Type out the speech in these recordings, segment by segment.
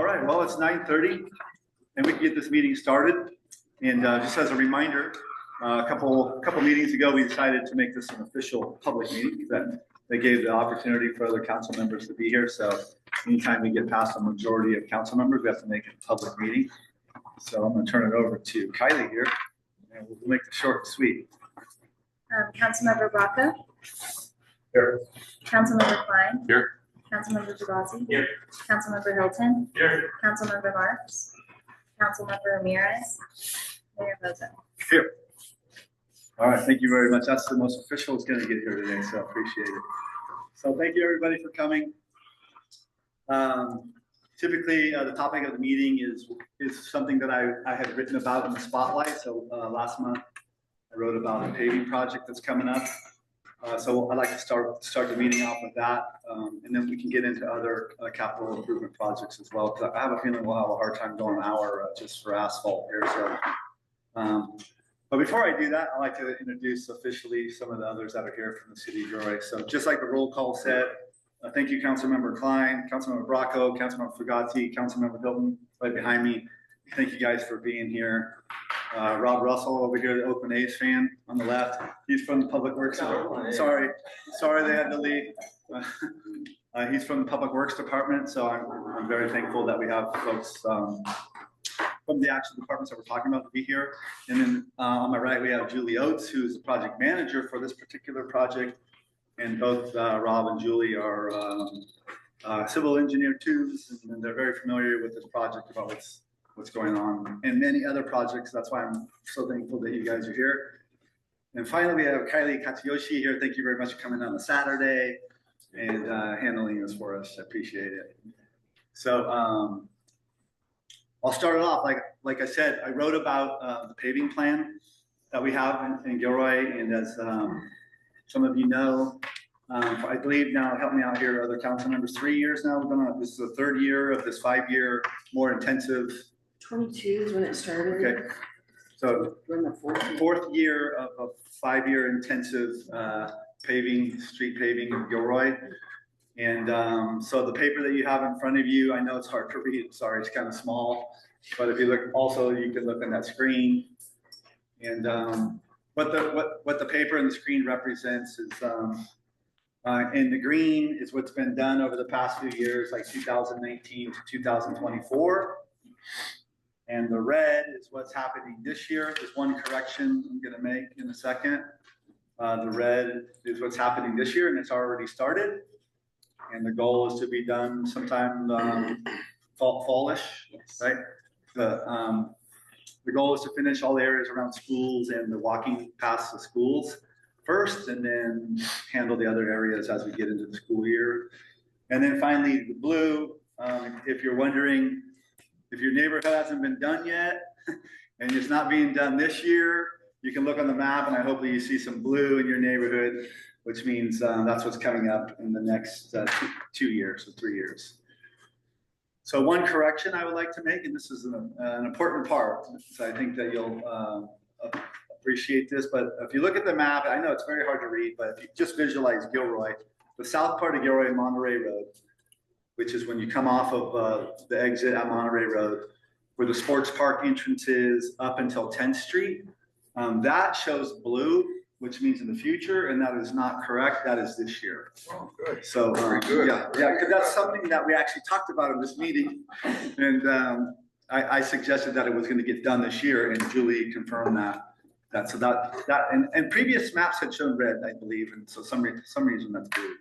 All right, well, it's 9:30 and we can get this meeting started. And just as a reminder, a couple meetings ago, we decided to make this an official public meeting that they gave the opportunity for other council members to be here. So anytime we get past a majority of council members, we have to make it a public meeting. So I'm going to turn it over to Kylie here and we'll make it short and sweet. Councilmember Bracco. Here. Councilmember Klein. Here. Councilmember Jabazzi. Here. Councilmember Hilton. Here. Councilmember Marks. Councilmember Ramirez. Mayor Bozo. Here. All right, thank you very much. That's the most official it's going to get here today, so I appreciate it. So thank you everybody for coming. Typically, the topic of the meeting is something that I had written about in the spotlight. So last month, I wrote about a paving project that's coming up. So I'd like to start the meeting off with that, and then we can get into other capital improvement projects as well. Because I have a feeling we'll have a hard time going an hour just for asphalt here. So, but before I do that, I'd like to introduce officially some of the others that are here from the city of Gilroy. So just like the roll call said, thank you, Councilmember Klein, Councilmember Bracco, Councilmember Fugati, Councilmember Hilton, right behind me. Thank you guys for being here. Rob Russell over here, the Oakland A's fan on the left. He's from the Public Works. Sorry they had to leave. He's from the Public Works Department, so I'm very thankful that we have folks from the actual departments that we're talking about to be here. And then on my right, we have Julie Oates, who's the project manager for this particular project. And both Rob and Julie are civil engineer too, and they're very familiar with this project about what's going on and many other projects. That's why I'm so thankful that you guys are here. And finally, we have Kylie Katsuyoshi here. Thank you very much for coming on a Saturday and handling this for us. I appreciate it. So I'll start it off. Like I said, I wrote about the paving plan that we have in Gilroy. And as some of you know, I believe now, help me out here, other council members, 3 years now. This is the third year of this 5-year more intensive. 22 is when it started. Okay, so We're in the fourth year of a 5-year intensive street paving in Gilroy. And so the paper that you have in front of you, I know it's hard to read. Sorry, it's kind of small. But if you look, also you can look on that screen. And what the paper and the screen represents is in the green is what's been done over the past few years, like 2019 to 2024. And the red is what's happening this year. There's one correction I'm going to make in a second. The red is what's happening this year, and it's already started. And the goal is to be done sometime fallish, right? The goal is to finish all the areas around schools and the walking past the schools first, and then handle the other areas as we get into the school year. And then finally, the blue, if you're wondering, if your neighborhood hasn't been done yet and it's not being done this year, you can look on the map and I hope that you see some blue in your neighborhood, which means that's what's coming up in the next 2 years or 3 years. So one correction I would like to make, and this is an important part, so I think that you'll appreciate this, but if you look at the map, I know it's very hard to read, but if you just visualize Gilroy, the south part of Gilroy, Monterey Road, which is when you come off of the exit at Monterey Road, where the sports park entrance is up until 10th Street. That shows blue, which means in the future, and that is not correct. That is this year. Oh, good. So very good. Yeah, because that's something that we actually talked about in this meeting, and I suggested that it was going to get done this year, and Julie confirmed that. And previous maps had shown red, I believe, and so some reason that's blue.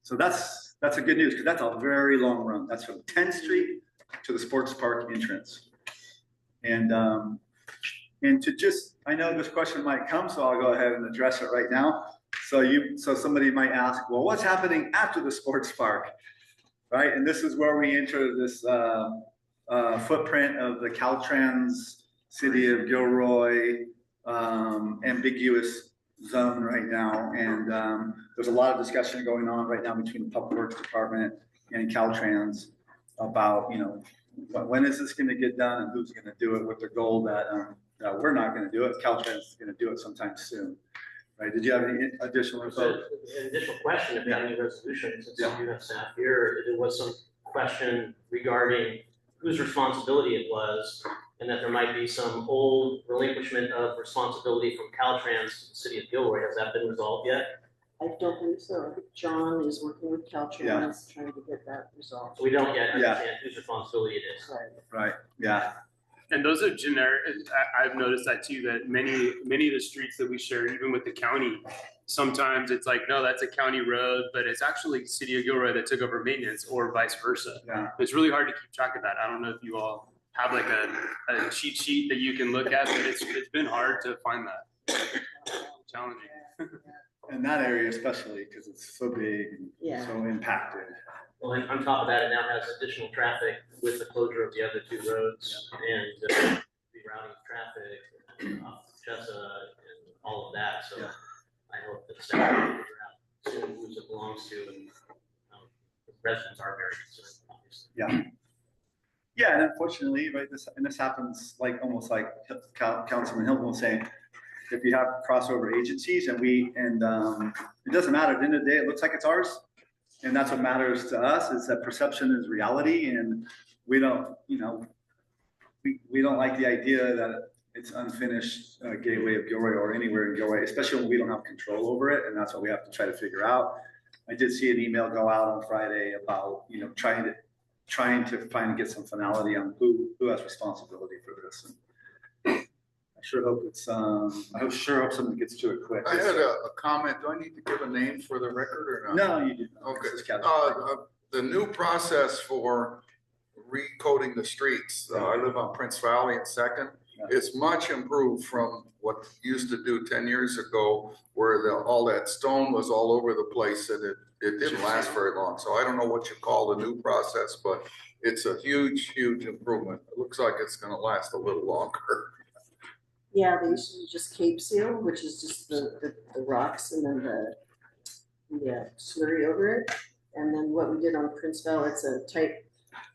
So that's a good news, because that's a very long run. That's from 10th Street to the sports park entrance. And to just, I know this question might come, so I'll go ahead and address it right now. So somebody might ask, well, what's happening after the sports park, right? And this is where we enter this footprint of the Caltrans City of Gilroy ambiguous zone right now. And there's a lot of discussion going on right now between the Public Works Department and Caltrans about, when is this going to get done and who's going to do it, with the goal that we're not going to do it. Caltrans is going to do it sometime soon. Right? Did you have any additional info? An additional question, if you have any resolutions, since Yeah. you have staff here, there was some question regarding whose responsibility it was, and that there might be some old relinquishment of responsibility from Caltrans to the city of Gilroy. Has that been resolved yet? I don't think so. I think John is working with Caltrans, trying to get that resolved. So we don't yet understand whose responsibility it is. Right, yeah, And those are generic. I've noticed that too, that many of the streets that we share, even with the county, sometimes it's like, no, that's a county road, but it's actually City of Gilroy that took over maintenance, or vice versa. yeah. It's really hard to keep track of that. I don't know if you all have like a cheat sheet that you can look at, but it's been hard to find that. Challenging. In that area especially, because it's so big and Yeah. so impacted. Well, and on top of that, it now has additional traffic with the closure of the other two roads and rerouting of traffic, and Chesa and all of that. So Yeah. I hope that staff will figure out soon whose it belongs to, and the residents are very concerned, obviously. Yeah, and unfortunately, right, this happens like almost like Councilman Hilton was saying, if you have crossover agencies and it doesn't matter, at the end of the day, it looks like it's ours. And that's what matters to us, is that perception is reality, and we don't, we don't like the idea that it's unfinished gateway of Gilroy or anywhere in Gilroy, especially when we don't have control over it, and that's what we have to try to figure out. I did see an email go out on Friday about, trying to finally get some finality on who has responsibility for this. And I sure hope something gets to it quick. I had a comment. Do I need to give a name for the record or not? No, you do. Okay. This is Captain. The new process for recoding the streets, I live on Prince Valley in Second. Yeah. It's much improved from what used to do 10 years ago, where all that stone was all over the place and it didn't last very long. So I don't know what you call the new process, but it's a huge, huge improvement. It looks like it's gonna last a little longer. Yeah, they used to do just Cape Seal, which is just the rocks and then the slurry over it. And then what we did on Princeville, it's a type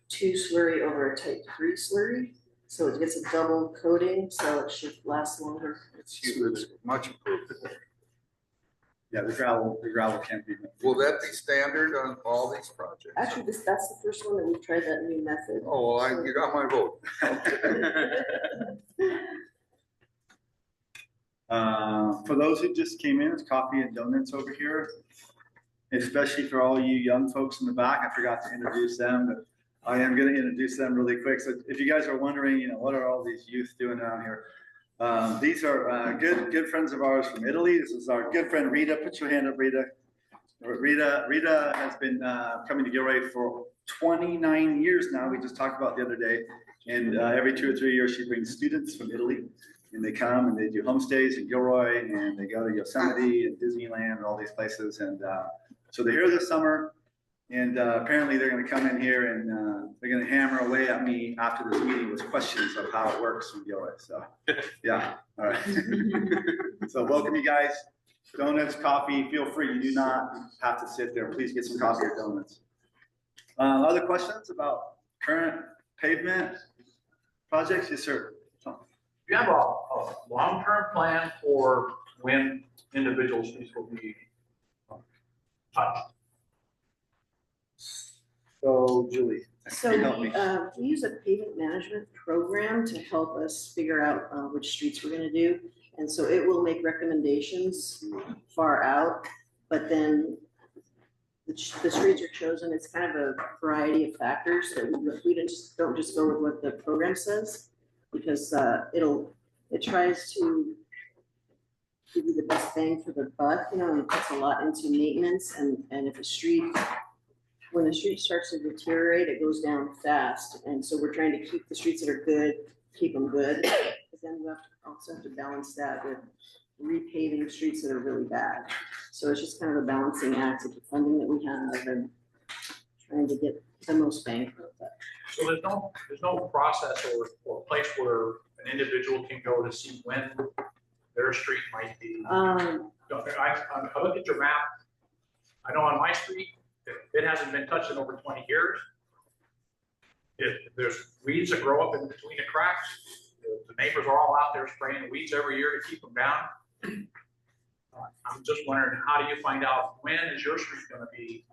2 slurry over a type 3 slurry. So it gets a double coating, so it should last longer. It's huge, it's much improved. Yeah, the gravel can't be. Will that be standard on all these projects? Actually, that's the first one that we've tried that new method. Oh, well, you got my vote. For those who just came in, it's coffee and donuts over here. Especially for all you young folks in the back, I forgot to introduce them, but I am going to introduce them really quick. So if you guys are wondering, what are all these youth doing down here? These are good friends of ours from Italy. This is our good friend Rita. Put your hand up, Rita. Rita has been coming to Gilroy for 29 years now. We just talked about the other day. And every 2 or 3 years, she brings students from Italy. And they come and they do homestays in Gilroy, and they go to Yosemite and Disneyland and all these places. And so they're here this summer. And apparently they're going to come in here and they're going to hammer away at me after this meeting with questions of how it works in Gilroy. So, yeah. All right. So welcome, you guys. Donuts, coffee, feel free. You do not have to sit there. Please get some coffee or donuts. Other questions about current pavement projects? Yes, sir. Do you have a long-term plan for when individual streets will be touched? So, Julie. So help me. we use a pavement management program to help us figure out which streets we're gonna do. And so it will make recommendations far out, but then the streets are chosen. It's kind of a variety of factors that we don't just go with what the program says, because it tries to give you the best bang for the buck, and it puts a lot into maintenance, and if when the street starts to deteriorate, it goes down fast. And so we're trying to keep the streets that are good, keep them good. But then we also have to balance that with repaving streets that are really bad. So it's just kind of a balancing act of the funding that we have and trying to get the most bang for it. So there's no process or place where an individual can go to see when their street might be. I look at your map. I know on my street, it hasn't been touched in over 20 years. If there's weeds that grow up in between the cracks, the neighbors are all out there spraying weeds every year to keep them down. I'm just wondering, how do you find out when is your street going to be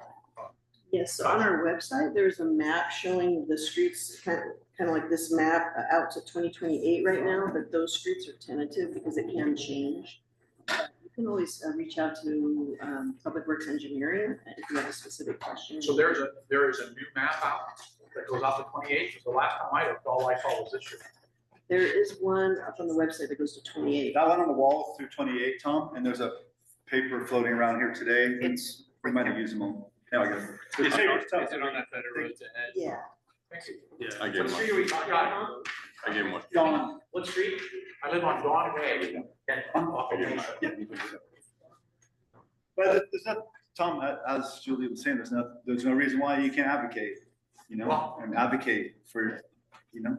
Yes, so on our website, there's a map showing the streets, kind of like this map out to 2028 right now, but those streets are tentative because it can change. You can always reach out to Public Works Engineering if you have a specific question. So there is a new map out that goes out to 28, because the last time I looked, all I saw was this year. There is one up on the website that goes to 28. That one on the wall through 28, Tom, and there's a paper floating around here today. We might have used them all. Yeah, I guess. Is it on that Federal Road to Ed? Yeah. Thank you. Yeah. I gave What him street are we talking about? one. I gave him one. Dawn. What street? I live on Dawn Way. Okay. Off of I gave him Main one. Street. But there's not, Tom, as Julie was saying, there's no reason why you can't advocate, Well- and advocate for, Yeah,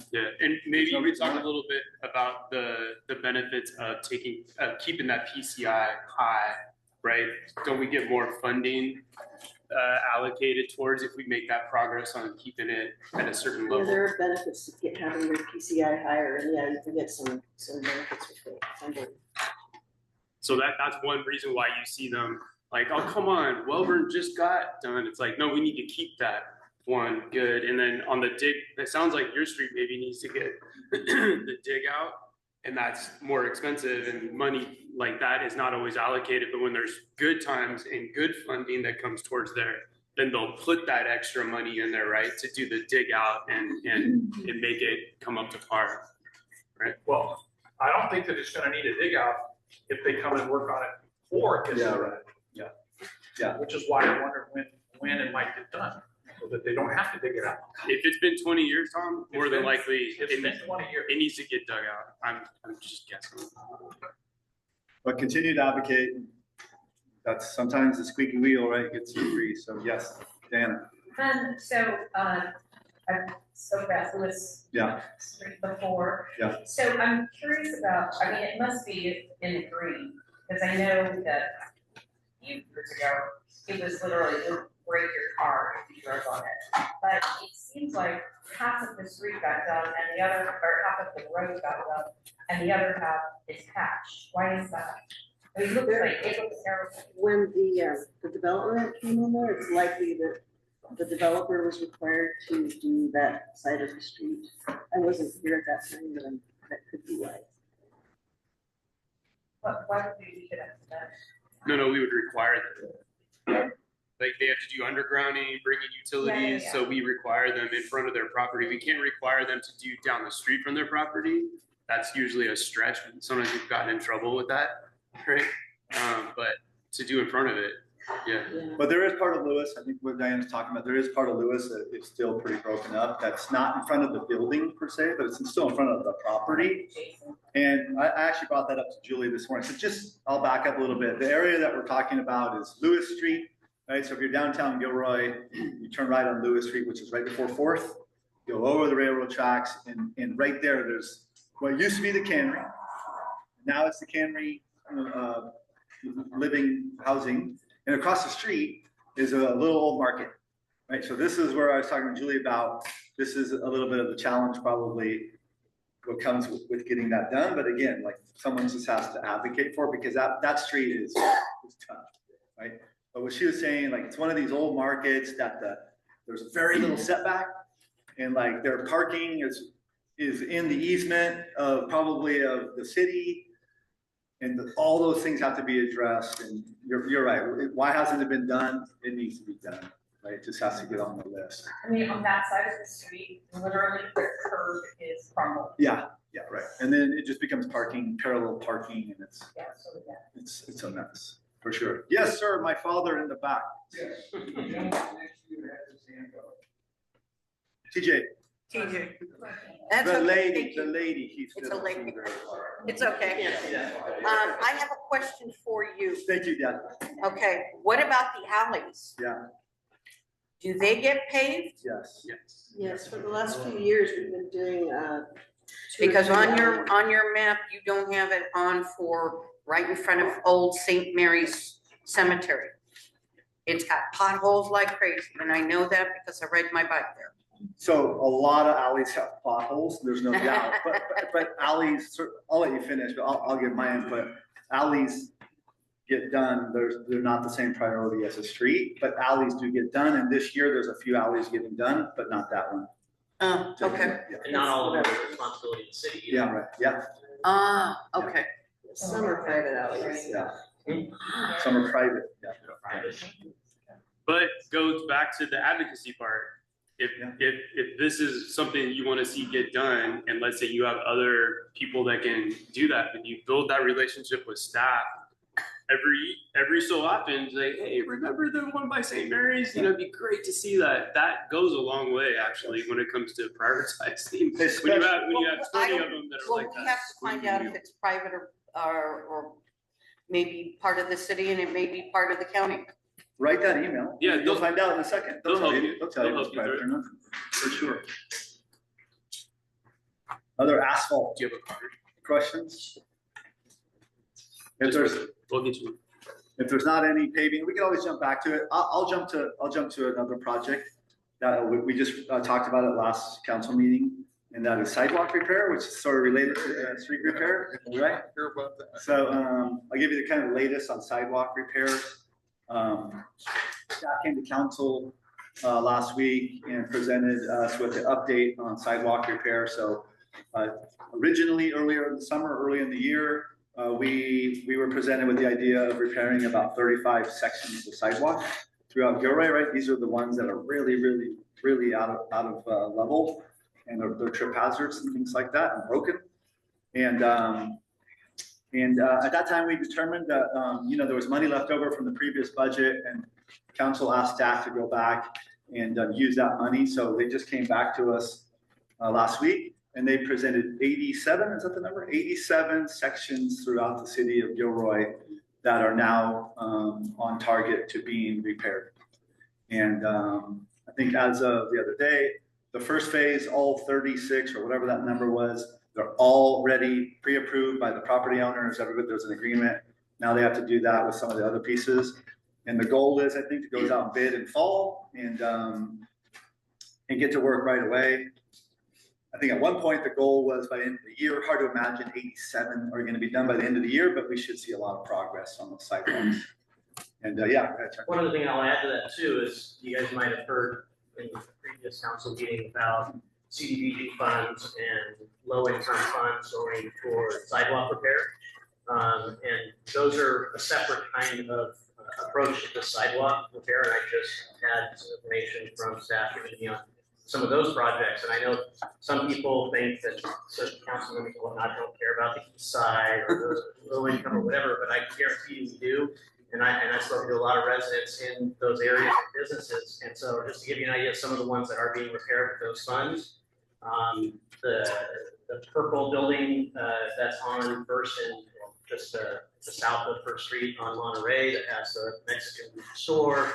and maybe No we reason talk a why. little bit about the benefits of keeping that PCI high, right? Don't we get more funding allocated towards if we make that progress on keeping it at a certain Yeah, level? there are benefits to having your PCI higher, and yeah, you can get some benefits with it. Funding. So that's one reason why you see them like, oh, come on, Welborn just got done. It's like, no, we need to keep that one good. And then on the dig, it sounds like your street maybe needs to get the dig out, and that's more expensive, and money like that is not always allocated. But when there's good times and good funding that comes towards there, then they'll put that extra money in there, right, to do the dig out and make it come up to par. Well, I don't think that it's gonna need a dig out if they come and work on it before it gets Yeah, done. right. Yeah. Which is why I wondered when it might get done, so that they don't have to dig it out. If it's been 20 years, Tom, more It's than been- likely It's been 20 years. it needs to get dug out. I'm just guessing. but continue to advocate. That's sometimes the squeaky wheel, right, gets you free. So yes, Diana. I've spoke about Lewis Yeah. Street before. Yeah. So I'm curious about, I mean, it must be in the green, because I know that a few years ago, it was literally, it would break your car if you drove on it. But it seems like half of the street got done and the other, or half of the road got done and the other half is patched. Why is that? I mean, it looks like, it looks terrible. When the development came in there, it's likely that the developer was required to do that side of the street. I wasn't here at that time, but that could be why. Why would we do that? No, we would require them. Like they have to do undergrounding, bring in utilities, Yeah. so we require them in front of their property. We can't require them to do down the street from their property. That's usually a stretch. Sometimes we've gotten in trouble with that, right? But to do in front of it, yeah. But there is part of Lewis, I think what Diana's talking about, there is part of Lewis that is still pretty broken up. That's not in front of the building per se, but it's still in front of the property. Jason. And I actually brought that up to Julie this morning. So I'll back up a little bit. The area that we're talking about is Lewis Street, right? So if you're downtown Gilroy, you turn right on Lewis Street, which is right before 4th, go over the railroad tracks, and right there's what used to be the cannery. Now it's the cannery living housing. And across the street is a little old market, right? So this is where I was talking to Julie about, this is a little bit of the challenge probably what comes with getting that done. But again, like someone just has to advocate for it because that street is tough, right? But what she was saying, like it's one of these old markets that there's very little setback and like their parking is in the easement of probably of the city. And all those things have to be addressed, and you're right. Why hasn't it been done? It needs to be done, right? It just has to get on the list. I mean, on that side of the street, literally the curb is crumbled. Yeah, right. And then it just becomes parallel parking, and Yeah, so yeah. it's a mess, for sure. Yes, sir, my father in the back. TJ, TJ. That's okay. Thank you. the lady keeps. It's a getting lady. finger. It's okay. I have a question for you. Thank you, Dad. Okay, what about the alleys? Yeah, Do they get paved? yes. Yes, for the last few years, we've been doing. 2 or Because 3 on your map, you don't have it on for right in front of old St. Mary's Cemetery. It's got potholes like crazy, and I know that because I ride my bike there. So a lot of alleys have potholes, there's no doubt, but alleys, I'll let you finish, but I'll give my input. Alleys get done, they're not the same priority as a street, but alleys do get done. And this year, there's a few alleys getting done, but not that one. Okay. Yeah. And not all of them are the responsibility of the city either. Yeah, right, yeah, Okay. Some are private alleys. yeah. Some are private, yeah. But it goes back to the advocacy part. If, Yeah. if this is something you want to see get done, and let's say you have other people that can do that, and you build that relationship with staff, every so often, like, hey, remember the one by St. Mary's? You know, it'd be great to see that. That goes a long way, actually, when it comes to prioritizing. When you have I 20 don't- of them that are Well, like we that. have to find out if it's private or maybe part of the city and it may be part of the county. Write that email. Yeah, You'll they'll- find out in a second. they'll help you. They'll tell you They'll if it's help you private or not, for sure. Other asphalt Do you have a card? questions? If there's, We'll get you. if there's not any paving, we can always jump back to it. I'll jump to another project that we just talked about at last council meeting, and that is sidewalk repair, which is sort of related to street repair, right? Hear about that? So I'll give you the kind of latest on sidewalk repairs. Staff came to council last week and presented us with an update on sidewalk repair. So originally, earlier in the summer, early in the year, we were presented with the idea of repairing about 35 sections of sidewalk throughout Gilroy, right? These are the ones that are really out of level, and they're trip hazards and things like that, and broken. And at that time, we determined that, there was money left over from the previous budget, and council asked staff to go back and use that money. So they just came back to us last week, and they presented 87, is that the number? 87 sections throughout the city of Gilroy that are now on target to being repaired. And I think as of the other day, the first phase, all 36 or whatever that number was, they're already pre-approved by the property owners. Everybody, there's an agreement. Now they have to do that with some of the other pieces. And the goal is, I think, to go out and bid in fall and get to work right away. I think at one point the goal was by the end of the year. Hard to imagine 87 are going to be done by the end of the year, but we should see a lot of progress on those sidewalks. And yeah, One other thing I'll add to that too is you guys might have heard in the previous council meeting about CDBG funds and low-income funds going toward sidewalk repair. And those are a separate kind of approach to the sidewalk repair. And I just had some information from staff giving me on some of those projects. And I know some people think that certain council members and whatnot don't care about the east side or the low income or whatever, but I guarantee you we do. And I spoke to a lot of residents in those areas and businesses. And so just to give you an idea of some of the ones that are being repaired with those funds, the purple building that's on First and just south of First Street on Monterey that has the Mexican store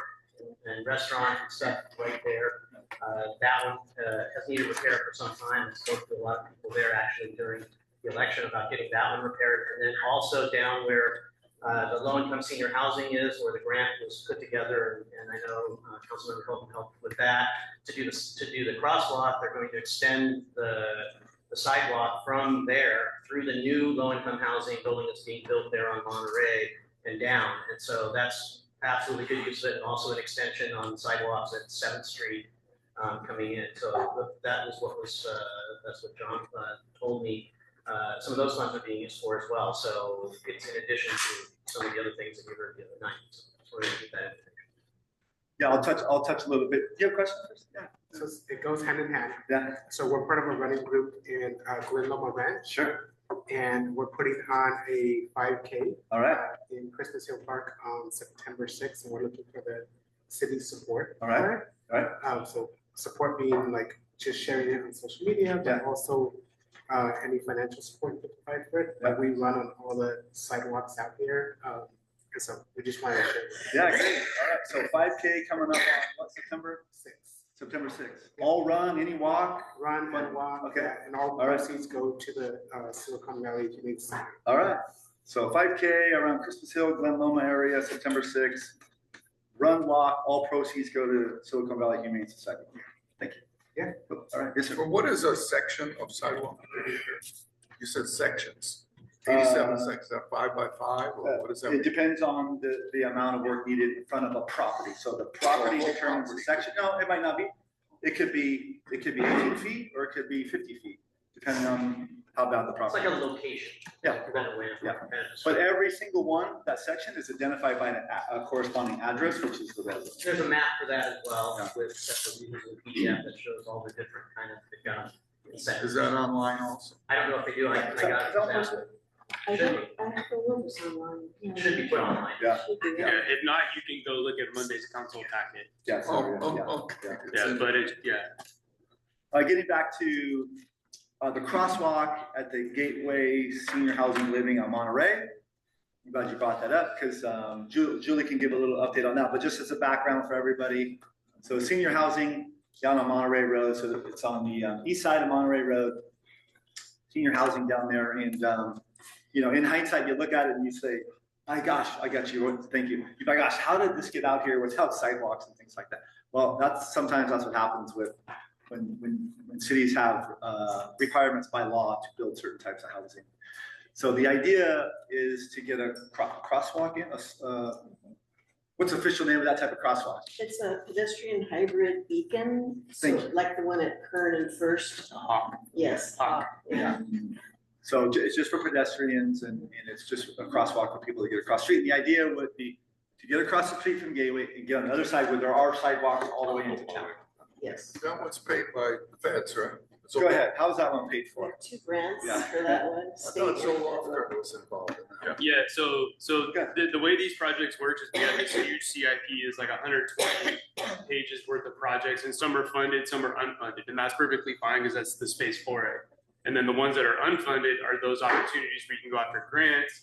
and restaurant and stuff right there. That one has needed repair for some time. I spoke to a lot of people there actually during the election about getting that one repaired. And then also down where the low-income senior housing is, where the grant was put together, and I know Councilmember Hilton helped with that. To do the crosswalk, they're going to extend the sidewalk from there through the new low-income housing building that's being built there on Monterey and down. And so that's absolutely good use of it, and also an extension on sidewalks at 7th Street coming in. So that was what was that's what John told me. Some of those funds are being used for as well. So it's in addition to some of the other things that you heard the other night. So we're going to get that information. Yeah, I'll touch a little bit. Do you have a question first? Yeah. So it goes hand in hand. Yeah. So we're part of a running group in Glen Loma Ranch, Sure. and we're putting on a 5K All right. in Christmas Hill Park on September 6th, and we're looking for the city's support. All right. for it. All right. So support being like just sharing it on social media, but Yeah. also any financial support you can provide for it. Yeah. We run on all the sidewalks out here, and so we just wanted to share. Yeah, great. All right. So 5K coming up on what, September 6th. September 6th. All run, any walk? Run and walk, Okay. yeah, and all All right. proceeds go to the Silicon Valley Humane Center. All right. So 5K around Christmas Hill, Glen Loma area, September 6th. Run, walk, all proceeds go to Silicon Valley Humane Society. Thank you. Yeah. Cool. All right. Yes, sir. But what is a section of sidewalk? You said sections. 87 is that 5 by 5 or what is that? It depends on the amount of work needed in front of a property. So the property determines the section. No, it might not be. It could be 18 feet or it could be 50 feet, depending on how bad the It's property like a is. location. Yeah. Better way of Yeah. looking at it. But every single one, that section is identified by a corresponding address, which is the residence. There's a map for that as well, Yeah. with separate views of the PDF that shows all the different kind of, Is that online also? I don't know if they do, I got it. I Should don't, I have to look this online. It should be put online. Yeah. Should be, Yeah, if not, you can go look at Monday's council packet. Yeah. so, Okay. Yeah, but it, yeah. Getting back to the crosswalk at the Gateway Senior Housing Living on Monterey. I'm glad you brought that up because Julie can give a little update on that. But just as a background for everybody, so senior housing down on Monterey Road. So it's on the east side of Monterey Road. Senior housing down there, and in hindsight, you look at it and you say, "My gosh, I got you. Thank you. My gosh, how did this get out here without sidewalks and things like that?" Well, sometimes that's what happens with when cities have requirements by law to build certain types of housing. So the idea is to get a crosswalk in. What's the official name of that type of crosswalk? It's a pedestrian hybrid beacon, Thank so like the one at Kern and First. Yes. Yeah. So it's just for pedestrians and it's just a crosswalk for people to get across the street. And the idea would be to get across the street from Gateway and get on the other side where there are sidewalks all the way into town. Yes. That one's paid by the feds, right? So Go ahead. How's that one paid We for? have 2 grants Yeah. for that one. I state thought and Joe federal. Lofgren was involved in that. Yeah, so Okay. the way these projects work is we have this huge CIP is like 120 pages worth of projects, and some are funded, some are unfunded, and that's perfectly fine because that's the space for it. And then the ones that are unfunded are those opportunities where you can go after grants,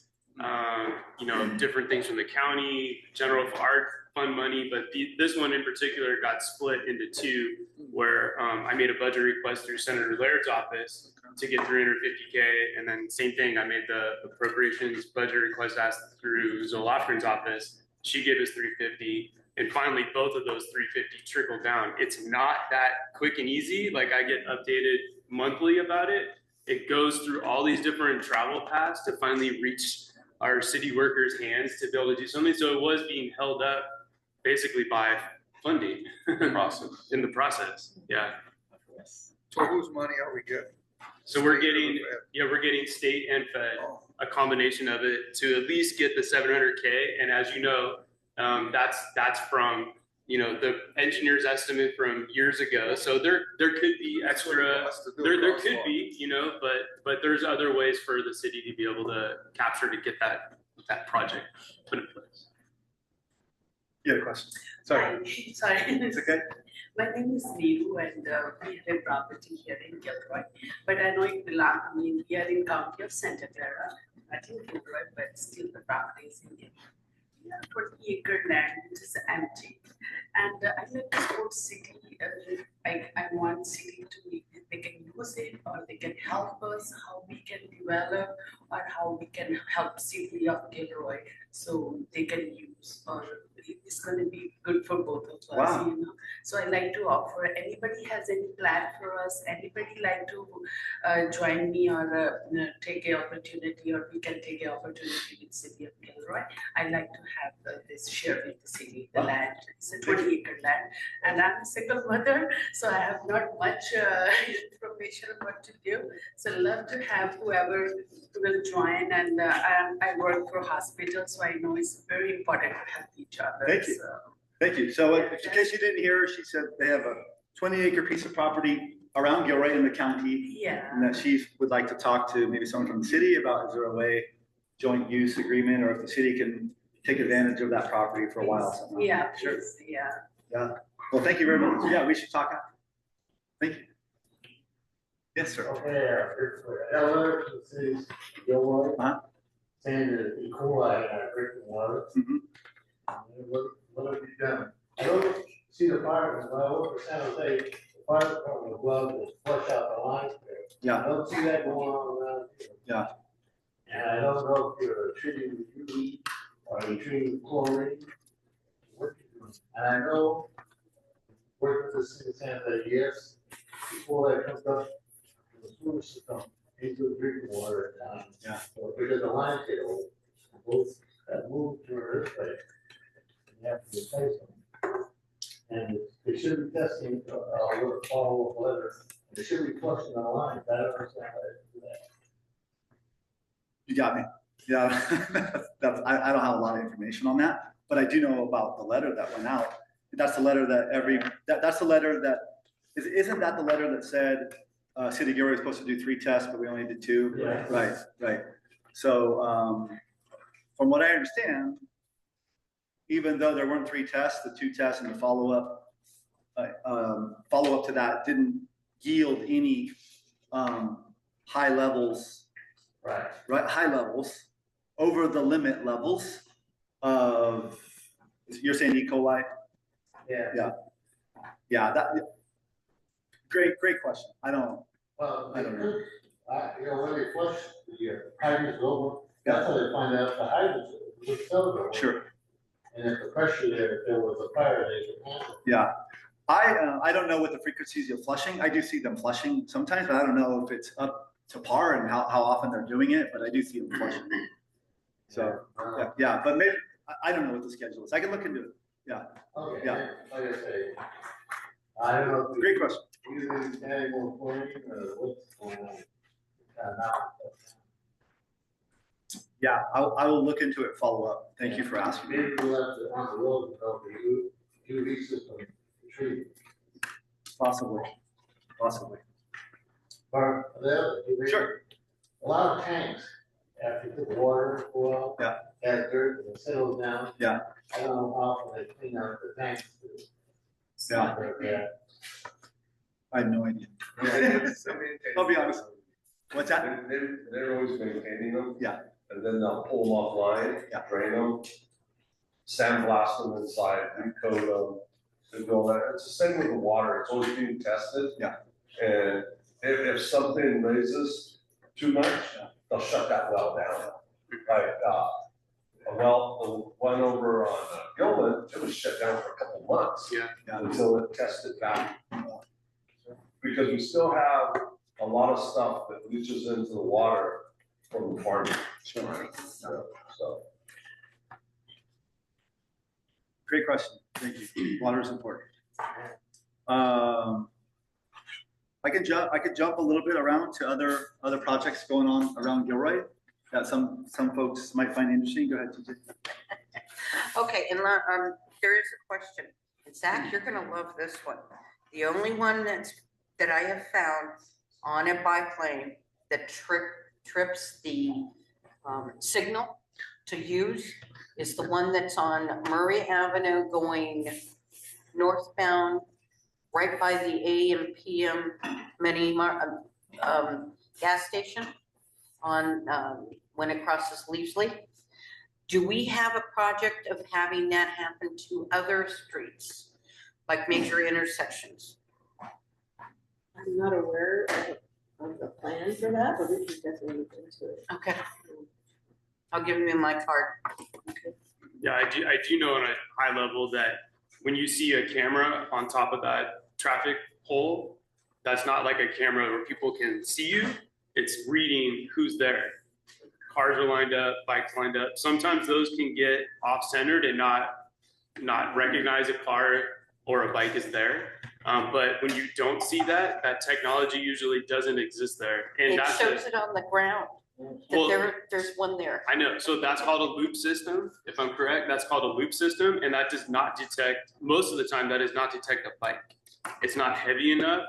different things from the county, general art fund money, but this one in particular got split into 2, where I made a budget request through Senator Laird's office to get 350K, and then same thing, I made the appropriations budget request asked through Zoe Lofgren's office. She gave us 350, and finally both of those 350 trickled down. It's not that quick and easy. Like I get updated monthly about it. It goes through all these different travel paths to finally reach our city workers' hands to be able to do something. So it was being held up basically by funding in the process. Yeah. So whose money are we getting? So we're getting state and fed, a combination of it to at least get the 700K. And as you know, that's from the engineer's estimate from years ago. So there could be extra. There could be, but there's other ways for the city to be able to capture to get that project put in place. You had a question? Sorry. Hi, sorry. It's okay. My name is Neeru and we have a property here in Gilroy. But I know it belongs, we are in county of Santa Clara, not in Gilroy, but still the property is in Gilroy. We have 40-acre land which is empty. And I like to support city, I want city to be, they can use it or they can help us, how we can develop or how we can help city of Gilroy so they can use, or it's gonna be good for both of us, Wow. So I like to offer, anybody has any plan for us, anybody like to join me or take an opportunity, or we can take an opportunity with city of Gilroy. I like to have this share with the city, the land, it's a 20-acre land. And I'm a single mother, so I have not much information on what to do. So I love to have whoever will join, and I work for hospitals, so I know it's very important to help each other. Thank you. So, Thank you. So in case you didn't hear, she said they have a 20-acre piece of property around Gilroy in the county. yeah. And that she would like to talk to maybe someone from the city about, is there a way, joint use agreement, or if the city can take advantage of that property for a while. somehow. Yeah, Sure. please, yeah. Yeah. Well, thank you very much. Yeah, we should talk after. Thank you. Yes, sir. Okay, letter to the city's Gilroy. Saying that E. coli in our drinking water. Mhm. What have you done? I don't see the fire, when I work for San Jose, the fire department would love to flush out the lines there. Yeah. I don't see that going on around here. Yeah. And I don't know if you're treating with UV or you're treating with chlorine. What you doing? And I know, working with the city of San Jose, yes, before that comes up, the sewer system into drinking water in town. Yeah. So because the lines get old, both have moved to an earthquake. You have to replace them. And they should be testing, with a follow-up letter. They should be flushing the lines. I don't understand how they do that. You got me. Yeah, I don't have a lot of information on that, but I do know about the letter that went out. That's the letter that that's the letter that, isn't that the letter that said, City of Gilroy is supposed to do 3 tests, but we only did 2? Yeah. Right. So, from what I understand, even though there weren't 3 tests, the 2 tests and the follow-up to that didn't yield any, high levels, high levels over the limit levels of, you're saying E. coli? Yeah. Yeah, great question. I don't Well, know. when they flush the hydrants over, that's how they find out the hydrants would still go. Sure. And if the pressure there, if there was a fire, they could handle it. Yeah. I don't know what the frequencies of flushing. I do see them flushing sometimes, but I don't know if it's up to par and how often they're doing it, but I do see them flushing. So, yeah, but maybe, I don't know what the schedule is. I can look into it. Yeah. Okay, Yeah. like I say, I don't know. Great question. Either adding more chlorine or what's going on. Yeah, I will look into it, follow up. Thank you for asking. Maybe we'll have to, on the road, develop a UV system to treat. Possibly. But Sure. a lot of tanks, after you put the water, oil, Yeah. add dirt, and it settles down. Yeah. I don't know how often they clean out the tanks. Yeah. Yeah. I have no idea. I'll be honest. What's that? They're always maintaining them. Yeah. And then they'll pull them offline, Yeah. drain them, sandblast them inside, recoat them, and do all that. It's the same with the water, it's always being tested. Yeah. And if something raises too much, Yeah. they'll shut that well down. Like, the one over on Gilman, it was shut down for a couple months. Yeah. Until it tested back. Because we still have a lot of stuff that leaches into the water from the farming. Sure. So. Great question. Thank you. Water is important. I could jump a little bit around to other projects going on around Gilroy that some folks might find interesting. Go ahead, TJ. Okay, and there is a question. And Zach, you're gonna love this one. The only one that I have found on a biplane that trips the signal to use is the one that's on Murray Avenue going northbound, right by the AM/PM mini gas station on when it crosses Leavesley. Do we have a project of having that happen to other streets, like major intersections? I'm not aware of the plan for that, but we should definitely look into it. Okay. I'll give you my card. Yeah, I do know on a high level that when you see a camera on top of that traffic pole, that's not like a camera where people can see you. It's reading who's there. Cars are lined up, bikes lined up. Sometimes those can get off-centered and not recognize a car or a bike is there. But when you don't see that technology usually doesn't exist there. And It shows it on the ground, Well, that there's one there. I know, so that's called a loop system, if I'm correct, that's called a loop system, and that does not detect, most of the time, that does not detect a bike. It's not heavy enough,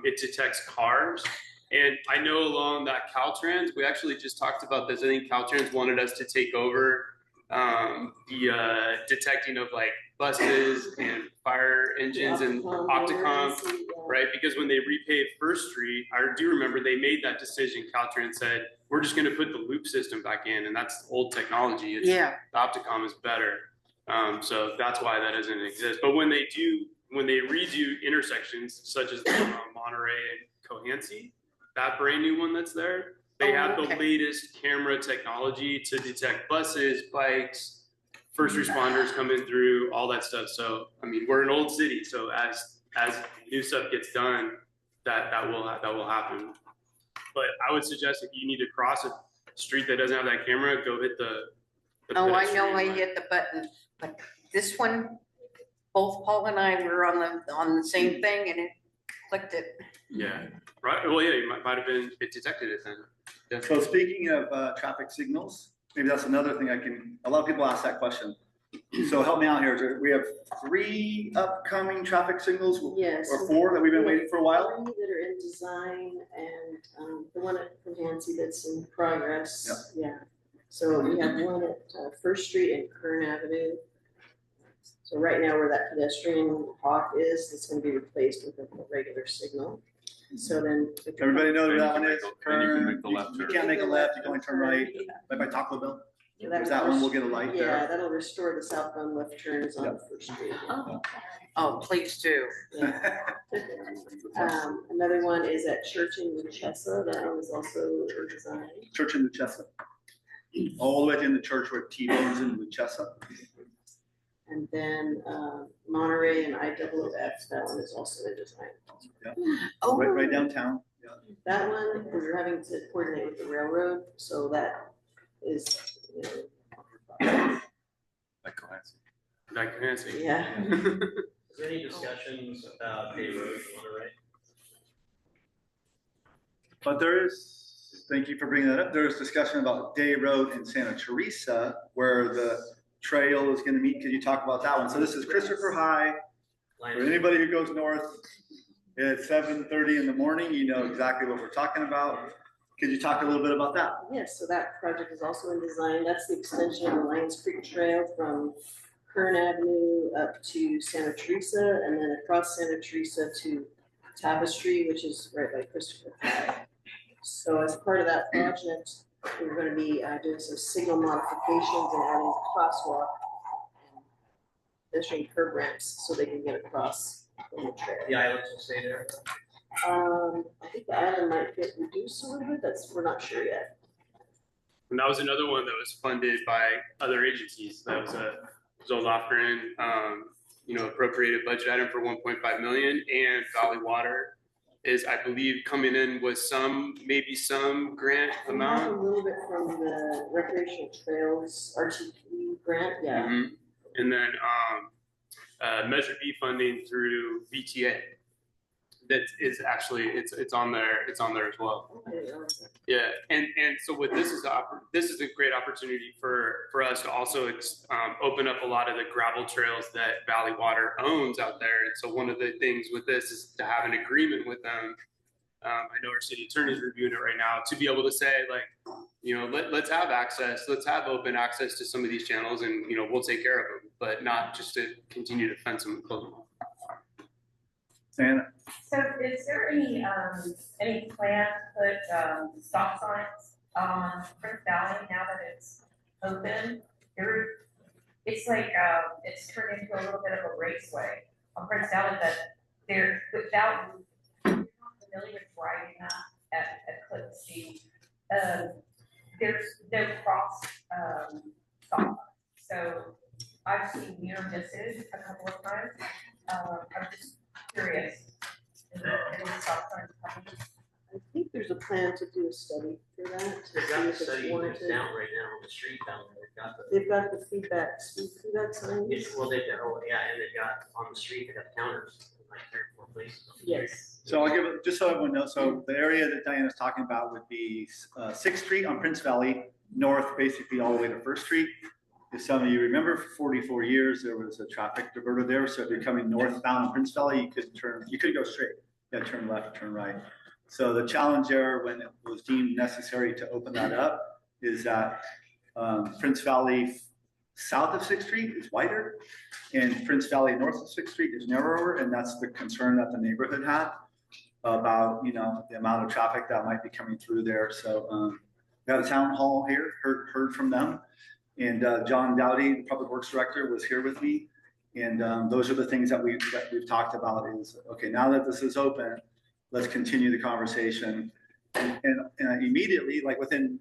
it detects cars, and I know along that Caltrans, we actually just talked about this, I think Caltrans wanted us to take over the detecting of like buses and fire engines and Octocom, right? Because when they repaved First Street, I do remember they made that decision. Caltrans said, we're just going to put the loop system back in, and that's old technology. The Opticom is better. So that's why that doesn't exist. But when they redo intersections such as Monterey and Cohansey, that brand new one that's there, they have the latest camera technology to detect buses, bikes, first responders coming through, all that stuff. So, I mean, we're an old city. So as new stuff gets done, that will happen. But I would suggest if you need to cross a street that doesn't have that camera, go hit the. Oh, I know pedestrian I line. hit the button, but this one, both Paul and I were on the same thing and it clicked it. Yeah, right, well, yeah, you might have been, it detected it then. So speaking of traffic signals, maybe that's another thing a lot of people ask that question. So help me out here. We have 3 upcoming traffic signals Yes. or 4 that we've been waiting for a while. 3 that are in design and the one at Comanche that's in progress. Yeah. So we have one at First Street and Kern Avenue. So right now where that pedestrian hawk is, it's gonna be replaced with a regular signal. So then. Everybody knows where that one is. Then you can Kern, make the left you turn. can't make a left, you can only turn right. Right by Taco Bell. So There's that one, we'll get a light Yeah, there. that'll restore the southbound left turns on First Street. Oh, please do. Yeah. Another one is at Church in Luchessa, that one is also in design. Church in Luchessa. All the way in the church where T-Bone's in Luchessa. And then Monterey and IWF, that one is also in design. Oh, Right downtown. Yeah. That one, we're having to coordinate with the railroad, so that is, you know, Like Cohasset. Like Comanche. yeah. Is there any discussions about Bay Road in Monterey? But there is, thank you for bringing that up, there is discussion about Day Road in Santa Teresa where the trail is gonna meet. Could you talk about that one? So this is Christopher High. For anybody who goes north at 7:30 in the morning, you know exactly what we're talking about. Could you talk a little bit about that? Yes, so that project is also in design. That's the extension of the Lions Creek Trail from Kern Avenue up to Santa Teresa and then across Santa Teresa to Tapestry, which is right by Christopher High. So as part of that project, we're going to be doing some signal modifications and adding crosswalk and pedestrian curb ramps so they can get across from the trail. The islands will stay there. I think the island might get reduced a little bit. We're not sure yet. And that was another one that was funded by other agencies. That was a Lofgren, appropriated budget item for 1.5 million, and Valley Water is, I believe, coming in with maybe some grant We have amount. a little bit from the recreational trails RTP grant, yeah. Mhm. And then Measure B funding through VTA. That is actually, it's on there as well. Yeah, and so what this is a great opportunity for us to also open up a lot of the gravel trails that Valley Water owns out there. And so one of the things with this is to have an agreement with them. I know our city attorney is reviewing it right now to be able to say let's have access, let's have open access to some of these channels, and we'll take care of them, but not just to continue to fence them and close them off. Santa. So is there any plan to put stop signs on Prince Valley now that it's open? It's like, it's turned into a little bit of a raceway on Prince Valley, but they're, without, I'm not familiar with driving that at Clip C. There's no cross, stop signs. So I've seen near misses a couple of times. I'm just curious. Is there any stop signs coming? I think there's a plan to do a study for that. to They've see got the if it's study warranted. down right now on the street down there. They've got the speed feedback signs. Well, they've got, and they've got on the street, they got counters, like 3 or 4 places. Yes. So I'll give it, just so everyone knows, so the area that Diana's talking about would be 6th Street on Prince Valley, north, basically all the way to 1st Street. If some of you remember, for 44 years, there was a traffic diverter there. So if you're coming northbound on Prince Valley, you could go straight. You gotta turn left, turn right. So the challenge there, when it was deemed necessary to open that up, is that Prince Valley south of 6th Street is wider, and Prince Valley north of 6th Street is narrower, and that's the concern that the neighborhood had about, the amount of traffic that might be coming through there. So we had a town hall here, heard from them, and John Dowdy, the Public Works Director, was here with me, and those are the things that we've talked about is, okay, now that this is open, let's continue the conversation. And immediately, like within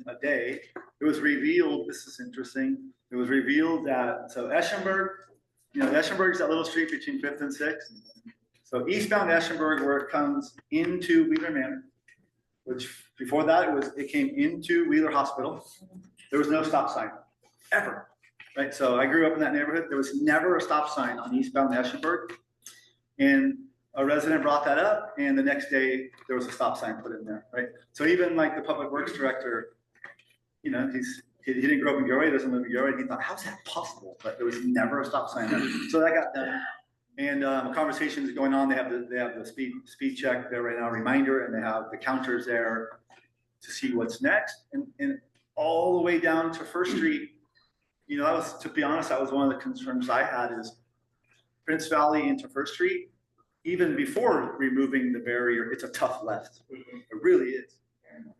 a day, it was revealed, this is interesting, it was revealed that, so Eschenberg, Eschenberg's that little street between 5th and 6th. So eastbound Eschenberg, where it comes into Wheeler Manor, which before that, it came into Wheeler Hospital. There was no stop sign, ever, right? So I grew up in that neighborhood. There was never a stop sign on eastbound Eschenburg. And a resident brought that up, and the next day, there was a stop sign put in there, right? So even like the public works director, you know, he didn't grow up in Gilroy, he doesn't live in Gilroy, and he thought, how's that possible? But there was never a stop sign there. So that got done. And conversations going on, they have the speed check there right now, reminder, and they have the counters there to see what's next. And all the way down to First Street, you know, that was, to be honest, that was one of the concerns I had is Prince Valley into First Street, even before removing the barrier, it's a tough left. It really is.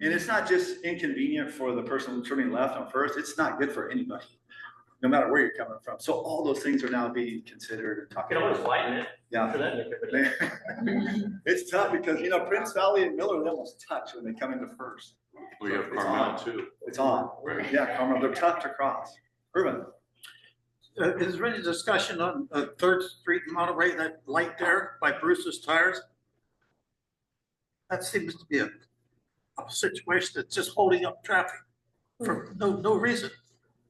And it's not just inconvenient for the person turning left on First, it's not good for anybody, no matter where you're coming from. So all those things are now being considered and talked You can about. always lighten it. Yeah. For that, It's tough because, you know, Prince Valley and Miller, they almost touch when they come into First. We have It's Carmel on. too. It's on. Right. Yeah, Carmel, they're tough to cross. Urban. Is there any discussion on Third Street in Monterey, that light there by Bruce's Tires? That seems to be a situation that's just holding up traffic for no reason.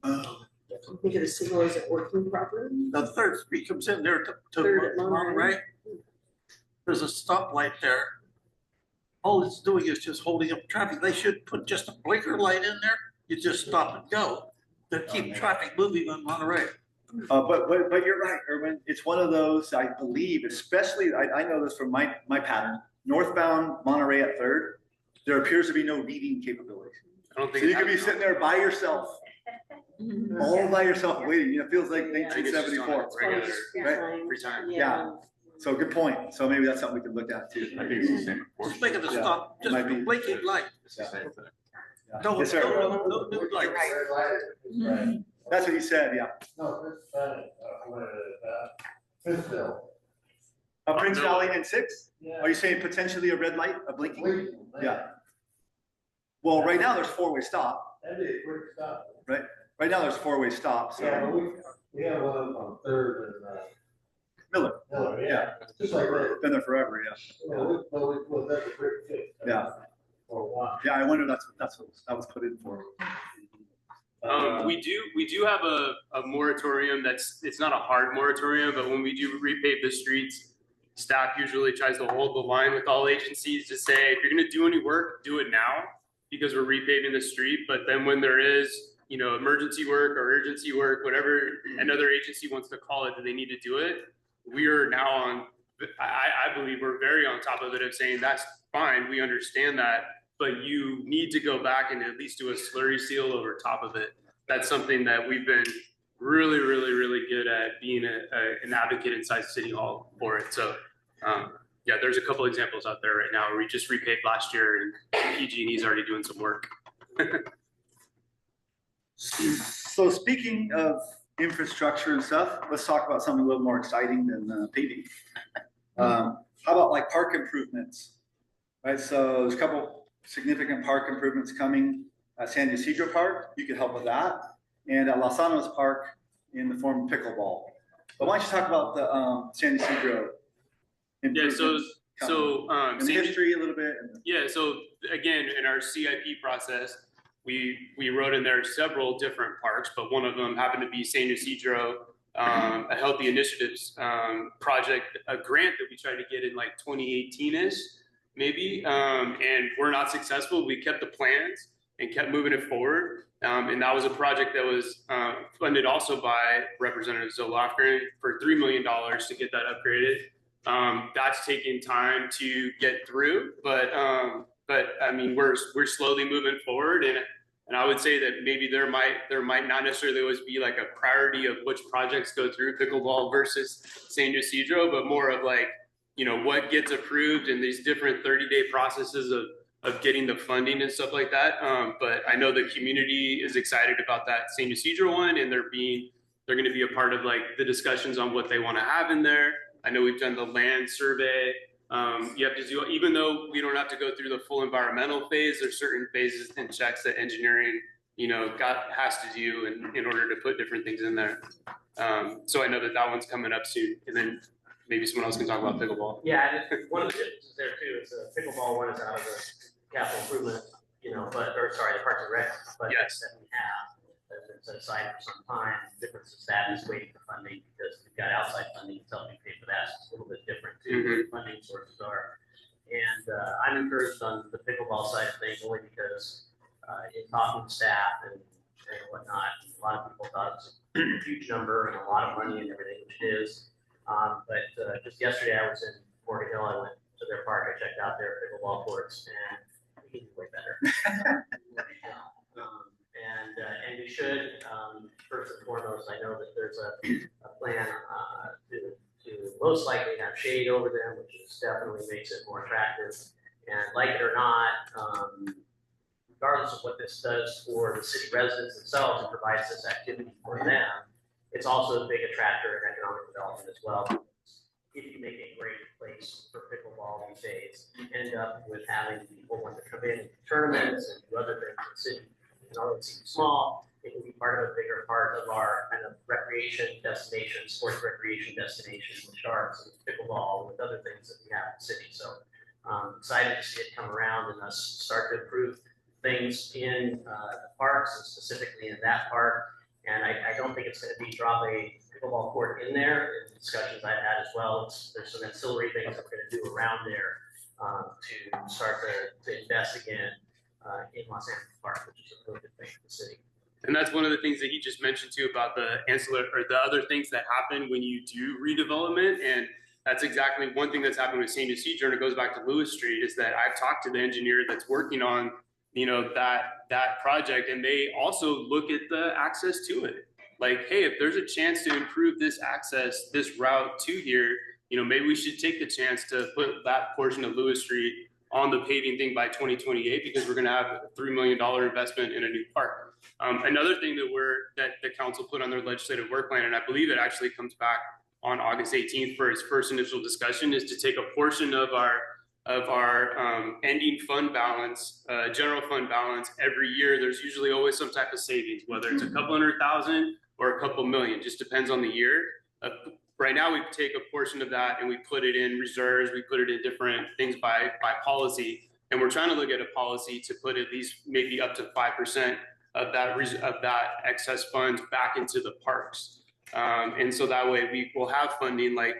Think of the signal, is it working properly? The Third Street comes in there to Third at Monterey. Monterey. There's a stoplight there. All it's doing is just holding up traffic. They should put just a blinker light in there. You just stop and go. To keep traffic moving on Monterey. But you're right, Urban. It's one of those, I believe, especially, I know this from my pattern, northbound Monterey at Third, there appears to be no reading capabilities. I don't So think. you could be sitting there by yourself, all by yourself waiting. It feels like I think it's just on 1974. a regular Right? free time. Yeah. So good point. So maybe that's something we can look at too. I think it's the same. Just make it a Yeah. stop, It just might a be. blinking light. Yeah. No, Yes, sir. no new lights. That's what he said, yeah. No, Fifthville. Prince Valley and 6? Yeah. Are you saying potentially a red light, a blinking? Blinking, Yeah. Well, right now there's four-way stop. That'd be a quick stop. Right now there's four-way stop, Yeah, so. but we have one on Third and, Miller, Miller, yeah. yeah, just like that. Been there forever, yeah. Well, that's a quick fix. Yeah. For a while. Yeah, I wonder that's what that was put in for. We do have a moratorium it's not a hard moratorium, but when we do repave the streets, staff usually tries to hold the line with all agencies to say, if you're gonna do any work, do it now, because we're repaving the street. But then when there is, you know, emergency work or urgency work, whatever another agency wants to call it, that they need to do it, we are now on, I believe we're very on top of it of saying, that's fine, we understand that, but you need to go back and at least do a slurry seal over top of it. That's something that we've been really, really, really good at being an advocate inside City Hall for it. So, yeah, there's a couple examples out there right now where we just repaved last year and PG&E's already doing some work. So speaking of infrastructure and stuff, let's talk about something a little more exciting than paving. How about like park improvements? Right, so there's a couple significant park improvements coming at San Ysidro Park. You could help with that. And at Los Alamos Park in the form of pickleball. But why don't you talk about the San Ysidro? Yeah, so and the history a little bit. Yeah, so again, in our CIP process, we wrote in there several different parks, but one of them happened to be San Ysidro, a Healthy Initiatives project, a grant that we tried to get in like 2018-ish, maybe, and we're not successful. We kept the plans and kept moving it forward, and that was a project that was funded also by Representative Zoe Lofgren for $3 million to get that upgraded. That's taking time to get through, but I mean, we're slowly moving forward, and I would say that maybe there might not necessarily always be like a priority of which projects go through pickleball versus San Ysidro, but more of like, you know, what gets approved and these different 30-day processes of getting the funding and stuff like that. But I know the community is excited about that San Ysidro one, and they're going to be a part of like the discussions on what they want to have in there. I know we've done the land survey. You have to do, even though we don't have to go through the full environmental phase, there's certain phases and checks that engineering, you know, has to do in order to put different things in there. So I know that one's coming up soon, and then maybe someone else can talk about pickleball. Yeah, and one of the differences there too is the pickleball one is out of capital improvement, the Parks and Rec budget Yes. that we have, that's been set aside for some time. The difference is that is waiting for funding because we've got outside funding that's helping pay for that. So it's a little bit different too, what the funding sources are. And I'm encouraged on the pickleball side of things only because in talking to staff and whatnot, a lot of people thought it was a huge number and a lot of money and everything, which it is. But just yesterday I was in Morgan Hill. I went to their park. I checked out their pickleball courts, and we can do way better. And we should, first and foremost, I know that there's a plan to most likely have shade over them, which is definitely makes it more attractive. And like it or not, regardless of what this does for the city residents themselves and provides this activity for them, it's also a big attractor in economic development as well. If you make a great place for pickleball these days, you end up with having people want to come in tournaments and do other things in the city. And although it seems small, it can be part of a bigger part of our kind of recreation destination, sports recreation destination with sharks and pickleball and with other things that we have in the city. So excited to see it come around and us start to improve things in the parks and specifically in that park. And I don't think it's going to be drop a pickleball court in there. In discussions I've had as well, there's some ancillary things that we're going to do around there to start to invest again in Los Angeles Park, which is a really good thing for the city. And that's one of the things that he just mentioned too about the ancillary or the other things that happen when you do redevelopment. And that's exactly one thing that's happened with St. Isidro, and it goes back to Lewis Street, is that I've talked to the engineer that's working on that project, and they also look at the access to it. Like, hey, if there's a chance to improve this access, this route to here, maybe we should take the chance to put that portion of Lewis Street on the paving thing by 2028 because we're going to have a $3 million investment in a new park. Another thing that the council put on their legislative work plan, and I believe it actually comes back on August 18th for its first initial discussion, is to take a portion of our ending fund balance, general fund balance every year. There's usually always some type of savings, whether it's a couple $100,000 or a couple million, just depends on the year. Right now, we take a portion of that and we put it in reserves. We put it in different things by policy, and we're trying to look at a policy to put at least maybe up to 5% of that excess funds back into the parks. And so that way we will have funding, like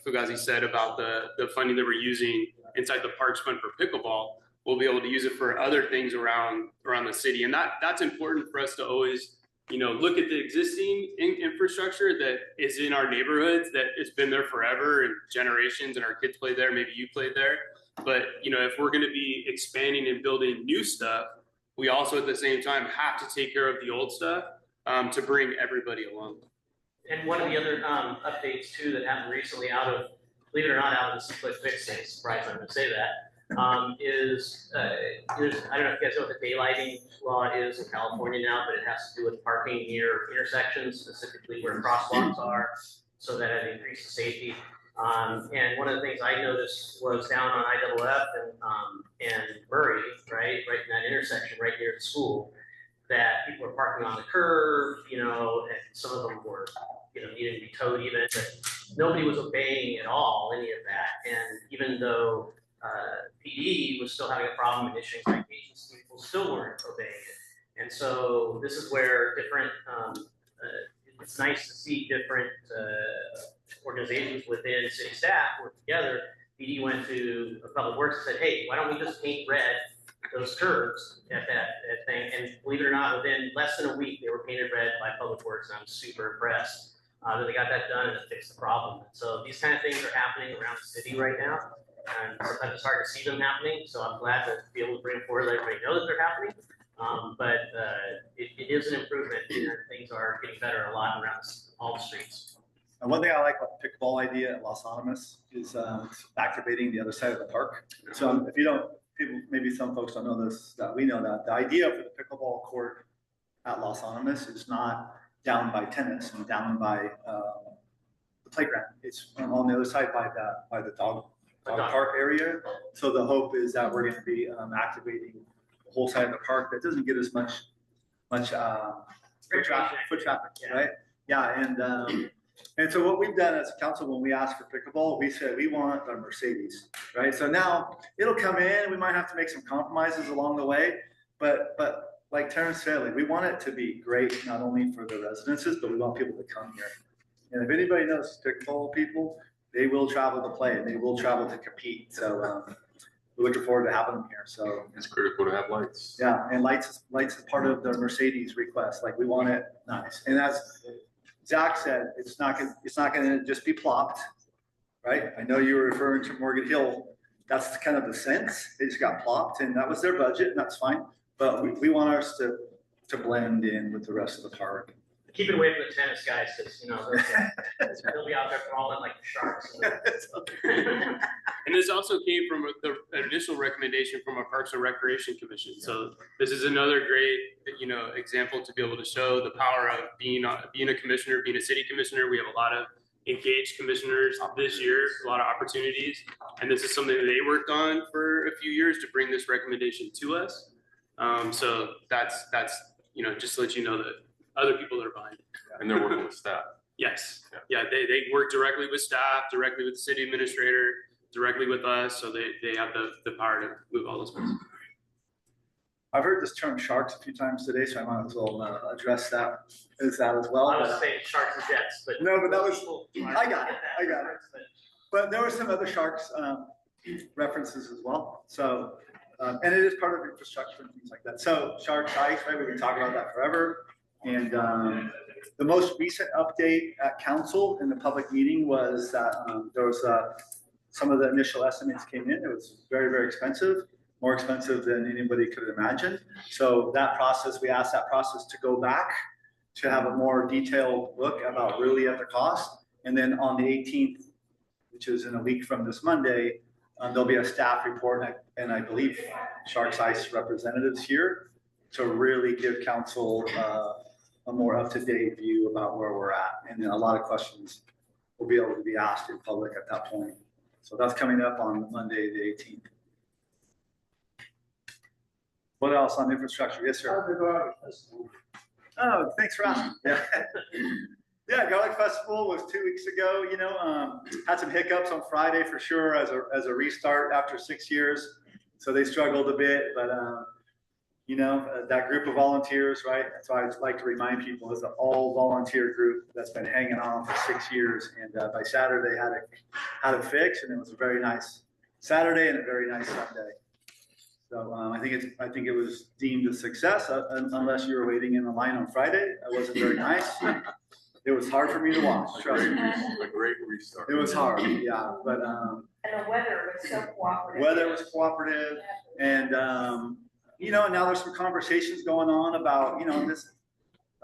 Fugazi said about the funding that we're using inside the parks fund for pickleball. We'll be able to use it for other things around the city, and that's important for us to always look at the existing infrastructure that is in our neighborhoods, that it's been there forever and generations, and our kids play there. Maybe you played there, but if we're going to be expanding and building new stuff, we also at the same time have to take care of the old stuff to bring everybody along. And one of the other updates too that happened recently believe it or not, out of the Seaflight Fix thing, surprised I'm going to say that, is I don't know if you guys know what the daylighting law is in California now, but it has to do with parking near intersections, specifically where crosswalks are, so that it increases safety. And one of the things I noticed was down on IFF and Murray, right in that intersection right near the school, that people were parking on the curb, and some of them were, needing to be towed even, but nobody was obeying at all any of that. And even though PD was still having a problem in issuing citations, people still weren't obeying it. And so this is where different, it's nice to see different organizations within city staff work together. PD went to Public Works and said, hey, why don't we just paint red those curves at that thing? And believe it or not, within less than a week, they were painted red by Public Works, and I'm super impressed that they got that done and it fixed the problem. So these kind of things are happening around the city right now, and sometimes it's hard to see them happening. So I'm glad to be able to bring forward, let everybody know that they're happening. But it is an improvement, and things are getting better a lot around all the streets. And one thing I like about the pickleball idea at Los Alamos is activating the other side of the park. So if you don't, maybe some folks don't know this, that we know that the idea for the pickleball court at Los Alamos is not down by tennis and down by the playground. It's on the other side by the dog park area. So the hope is that we're going to be activating the whole side of the park that doesn't get as much foot traffic, right? Yeah, and And so what we've done as a council, when we asked for pickleball, we said we want a Mercedes, right? So now it'll come in, we might have to make some compromises along the way, but like Terrence said, like, we want it to be great, not only for the residences, but we want people to come here. And if anybody knows pickleball people, they will travel to play and they will travel to compete. So we're looking forward to having them here. So It's critical to have lights. yeah, and lights is part of the Mercedes request. Like, we want it nice. And as Zach said, it's not gonna just be plopped, right? I know you were referring to Morgan Hill. That's kind of the sense. They just got plopped and that was their budget and that's fine. But we want ours to blend in with the rest of the park. Keep it away from the tennis guys, because, you know, they'll be out there crawling like the sharks. And this also came from the initial recommendation from our Parks and Recreation Commission. So this is another great, you know, example to be able to show the power of being a commissioner, being a city commissioner. We have a lot of engaged commissioners this year, a lot of opportunities. And this is something that they worked on for a few years to bring this recommendation to us. So that's, you know, just to let you know that other people that are behind it. And they're working with staff. Yes, yeah, they work directly with staff, directly with the city administrator, directly with us, so they have the power to move all those places. I've heard this term sharks a few times today, so I might as well address that as well. I was saying sharks and jets, but. No, but that was, I got it. But there were some other sharks references as well. So, and it is part of infrastructure and things like that. So Sharks Ice, right, we can talk about that forever. And the most recent update at council in the public meeting was that there was some of the initial estimates came in. It was very, very expensive, more expensive than anybody could imagine. So that process, we asked that process to go back to have a more detailed look about really at the cost. And then on the 18th, which is in a week from this Monday, there'll be a staff report and I believe Sharks Ice representatives here to really give council a more up-to-date view about where we're at. And then a lot of questions will be able to be asked in public at that point. So that's coming up on Monday, the 18th. What else on infrastructure? Yes, sir. Oh, thanks for asking. Yeah. Yeah, Garlic Festival was 2 weeks ago, you know, had some hiccups on Friday for sure as a restart after 6 years. So they struggled a bit, but you know, that group of volunteers, right? That's why I like to remind people is an all volunteer group that's been hanging on for 6 years. And by Saturday had it fixed, and it was a very nice Saturday and a very nice Sunday. So I think it was deemed a success, unless you were waiting in the line on Friday. It wasn't very nice. It was hard for me to watch. Trust me. A great restart. It was hard, yeah, but And the weather was so cooperative. weather was cooperative, and you know, now there's some conversations going on about, you know, this.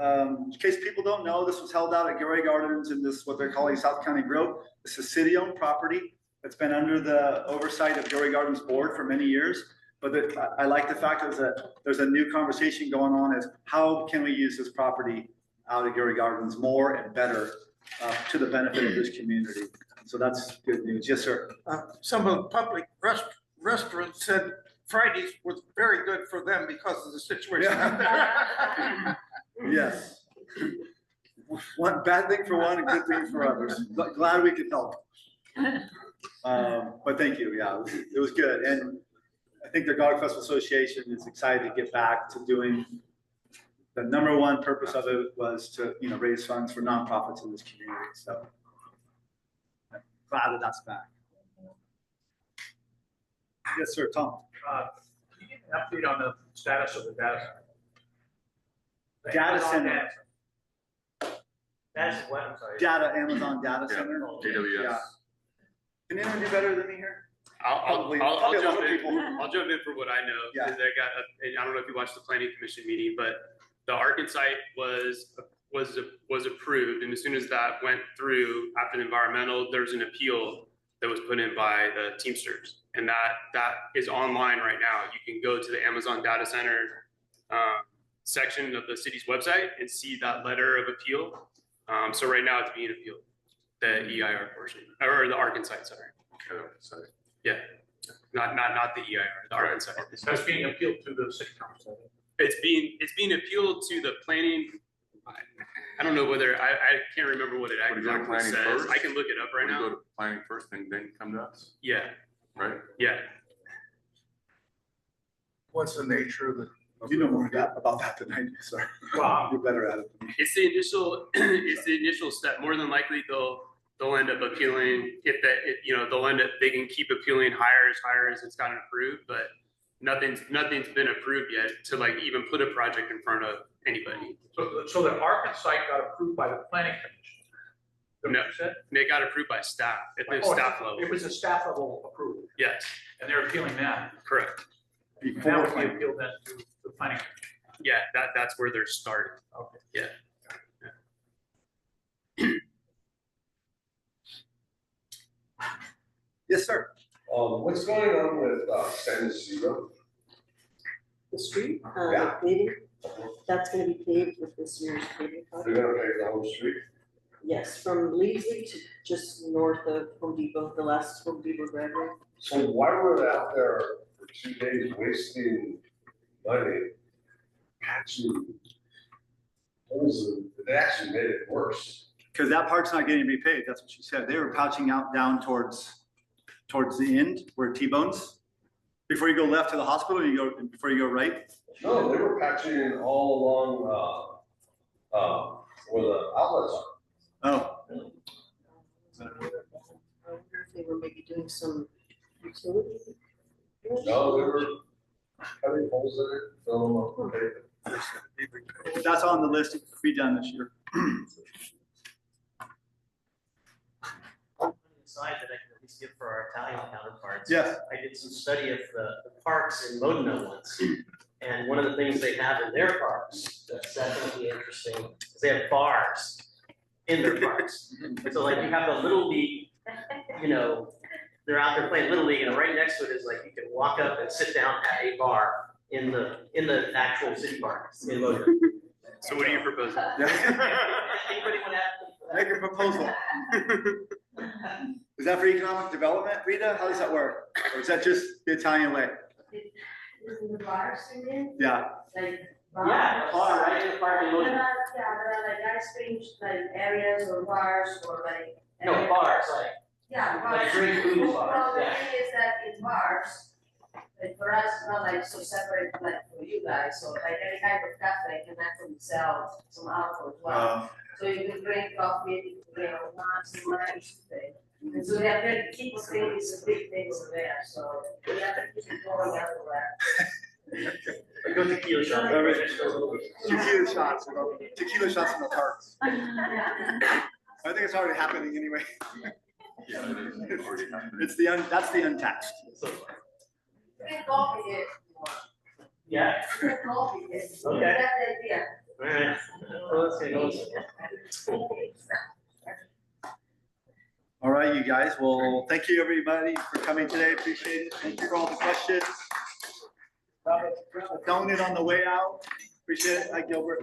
In case people don't know, this was held out at Gilroy Gardens in this what they're calling South County Grove. This is city-owned property that's been under the oversight of Gilroy Gardens Board for many years. But I like the fact is that there's a new conversation going on as how can we use this property out at Gilroy Gardens more and better to the benefit of this community. So that's good news. Yes, sir. Some of the public restaurants said Fridays was very good for them because of the situation out there. Yes. One bad thing for one and good thing for others. Glad we could help. But thank you. Yeah, it was good. And I think the Garlic Festival Association is excited to get back to doing. The number one purpose of it was to, you know, raise funds for nonprofits in this community. So I'm glad that that's back. Yes, sir, Tom. Can you give an update on the status of the data center? Data center. That's what, I'm sorry. Amazon data center. AWS. Yeah. Can anyone do better than me here? I'll Probably jump a lot of in. people. I'll jump in for what I know. Yeah. Because I don't know if you watched the planning commission meeting, but the Arkansas site was approved, and as soon as that went through after the environmental, there was an appeal that was put in by the Teamsters, and that is online right now. You can go to the Amazon data center section of the city's website and see that letter of appeal. So right now it's being appealed, the EIR portion or the Arkansas sorry. Yeah, not the EIR, the Arkansas. That's being appealed to the city council. It's being appealed to the planning I don't know whether, I can't remember what it Would you go to exactly planning says. first? I can look it up right Would you now. go to planning first and then come to us, Yeah, right? yeah. What's the nature of the? You know more about that than I do, sir. Well, You're better at it than me. It's the initial, it's the initial step. More than likely, they'll end up appealing they can keep appealing higher as it's gotten approved, but nothing's been approved yet to like even put a project in front of anybody. so the Arkin site got approved by the planning commission? Is that what No. you said? They got approved by staff at the Oh, staff level. It was a staff level approval, Yes, and they're appealing that. correct. And Before that would be planning. appealed then to the planning commission. Yeah, that's where they're starting. Okay. Yeah. Yes, sir. What's going on with, San Ysidro? The street, Yeah. paving, that's gonna be paved with this year's paving They're project. gonna pave the whole street? Yes, from Leesley to just north of Home Depot, the last Home Depot driveway. So why were they out there for 2 days wasting money patching holes in, it actually made it worse. Because that part's not getting repaved, that's what she said. They were pouching out down towards the end where T-bones. Before you go left to the hospital, before you go right. No, they were patching all along, where the outlets are. Oh, I wonder if they were maybe doing some utility. No, they were cutting holes in it, filling them up with paper. that's on the list to be done this year. Side that I can at least give for our Italian counterparts. Yes. I did some study of the parks in Modena once. And one of the things they have in their parks that's definitely interesting is they have bars in their parks. And so like you have the Little League, they're out there playing Little League and right next to it is like you can walk up and sit down at a bar in the actual city park in Modena. So what are you proposing? Anybody want to Make a proposal. Is that for economic development, Rita? How does that work? Or is that just the Italian way? In the bars, you mean? Yeah. Like. Yeah, bar, right in the park in Modena. There are like ice cream, like areas or bars or like. No, bars, like. Yeah, bars. Like drink food Well, bars, the yeah. thing is that in bars, like for us, it's not like so separate like for you guys, so like any kind of cafe can actually sell some alcohol as well. So you can drink coffee, wine, some lunch, and so we have to keep things, a big thing over there, so we have to keep it going everywhere. Go tequila shop. Tequila shots, tequila shots in the parks. I think it's already happening anyway. It's that's the untaxed. Drink coffee if you want. Yeah. Drink coffee if you want. Okay. That's the idea. Alright. Well, let's see. All right, you guys. well, thank you, everybody, for coming today. Appreciate it. Thank you for all the questions. Grab a donut on the way out. Appreciate it. Hi, Gilbert.